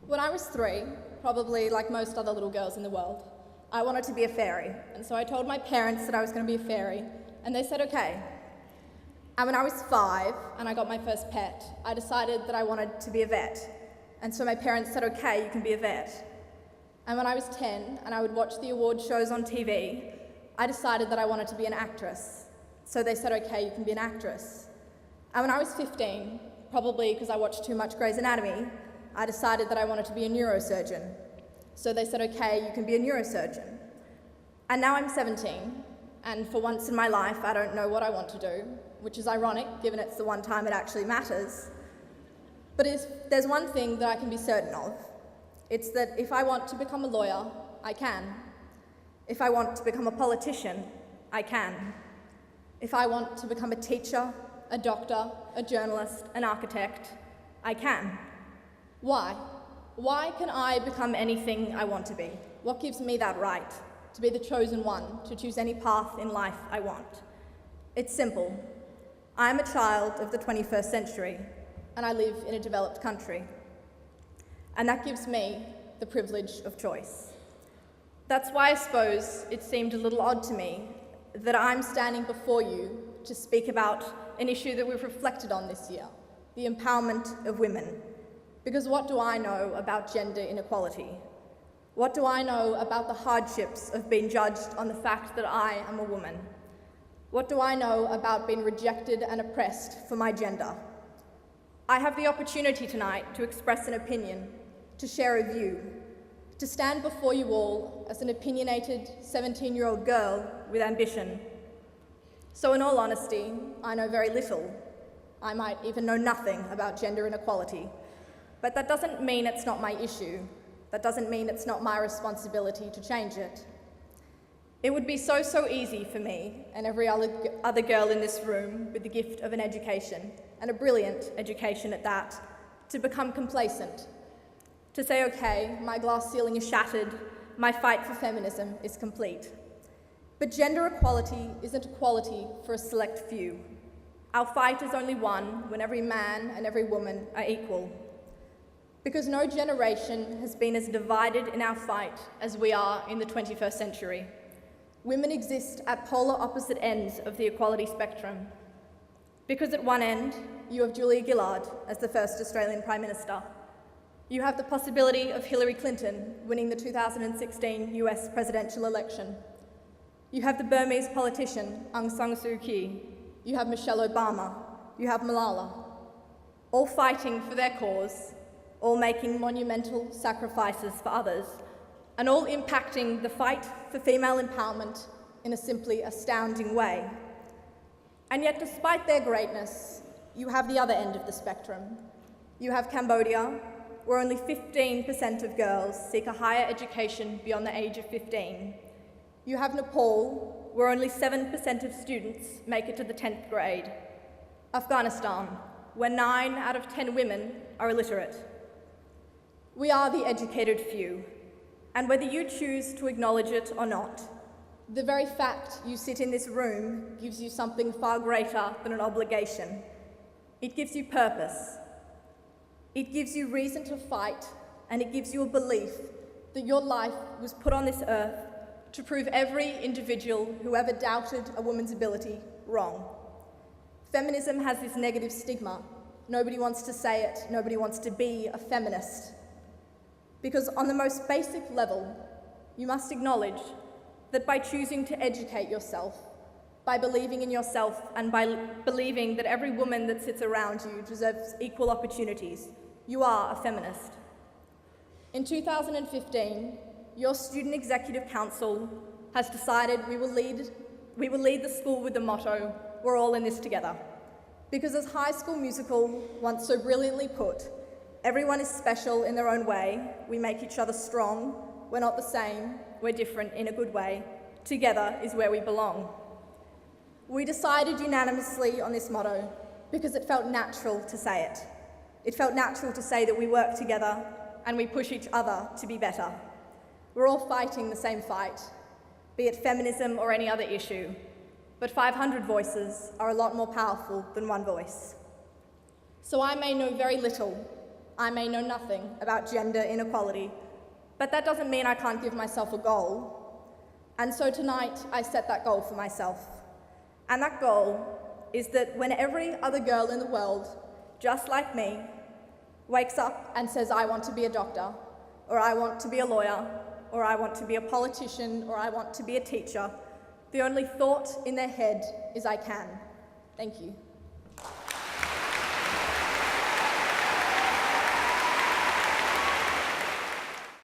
When I was 3, probably like most other little girls in the world, I wanted to be a fairy. And so I told my parents that I was going to be a fairy, and they said okay. And when I was 5 and I got my first pet, I decided that I wanted to be a vet. And so my parents said, okay, you can be a vet. And when I was 10 and I would watch the award shows on TV, I decided that I wanted to be an actress. So they said, okay, you can be an actress. And when I was 15, probably because I watched too much Grey's Anatomy, I decided that I wanted to be a neurosurgeon. So they said, okay, you can be a neurosurgeon. And now I'm 17, and for once in my life, I don't know what I want to do, which is ironic, given it's the one time it actually matters. But there's one thing that I can be certain of. It's that if I want to become a lawyer, I can. If I want to become a politician, I can. If I want to become a teacher, a doctor, a journalist, an architect, I can. Why? Why can I become anything I want to be? What gives me that right to be the chosen one, to choose any path in life I want? It's simple. I am a child of the 21st century, and I live in a developed country. And that gives me the privilege of choice. That's why I suppose it seemed a little odd to me that I'm standing before you to speak about an issue that we've reflected on this year, the empowerment of women. Because what do I know about gender inequality? What do I know about the hardships of being judged on the fact that I am a woman? What do I know about being rejected and oppressed for my gender? I have the opportunity tonight to express an opinion, to share a view, to stand before you all as an opinionated 17-year-old girl with ambition. So in all honesty, I know very little. I might even know nothing about gender inequality. But that doesn't mean it's not my issue. That doesn't mean it's not my responsibility to change it. It would be so easy for me and every other girl in this room with the gift of an education, and a brilliant education at that, to become complacent. To say, okay, my glass ceiling is shattered, my fight for feminism is complete. But gender equality isn't equality for a select few. Our fight is only won when every man and every woman are equal. Because no generation has been as divided in our fight as we are in the 21st century. Women exist at polar opposite ends of the equality spectrum. Because at one end, you have Julia Gillard as the first Australian Prime Minister. You have the possibility of Hillary Clinton winning the 2016 US presidential election. You have the Burmese politician Aung San Suu Kyi. You have Michelle Obama. You have Malala. All fighting for their cause, all making monumental sacrifices for others, and all impacting the fight for female empowerment in a simply astounding way. And yet, despite their greatness, you have the other end of the spectrum. You have Cambodia, where only 15% of girls seek a higher education beyond the age of 15. You have Nepal, where only 7% of students make it to the 10th grade. Afghanistan, where 9 out of 10 women are illiterate. We are the educated few, and whether you choose to acknowledge it or not, the very fact you sit in this room gives you something far greater than an obligation. It gives you purpose. It gives you reason to fight, and it gives you a belief that your life was put on this earth to prove every individual who ever doubted a woman's ability wrong. Feminism has this negative stigma. Nobody wants to say it, nobody wants to be a feminist. Because on the most basic level, you must acknowledge that by choosing to educate yourself, by believing in yourself, and by believing that every woman that sits around you deserves equal opportunities, you are a feminist. In 2015, your Student Executive Council has decided we will lead the school with the motto, "We're all in this together." Because as High School Musical once so brilliantly put, everyone is special in their own way. We make each other strong. We're not the same. We're different in a good way. Together is where we belong. We decided unanimously on this motto because it felt natural to say it. It felt natural to say that we work together and we push each other to be better. We're all fighting the same fight, be it feminism or any other issue, but 500 voices are a lot more powerful than one voice. So I may know very little, I may know nothing about gender inequality, but that doesn't mean I can't give myself a goal. And so tonight, I set that goal for myself. And that goal is that when every other girl in the world, just like me, wakes up and says, I want to be a doctor, or I want to be a lawyer, or I want to be a politician, or I want to be a teacher, the only thought in their head is I can. Thank you.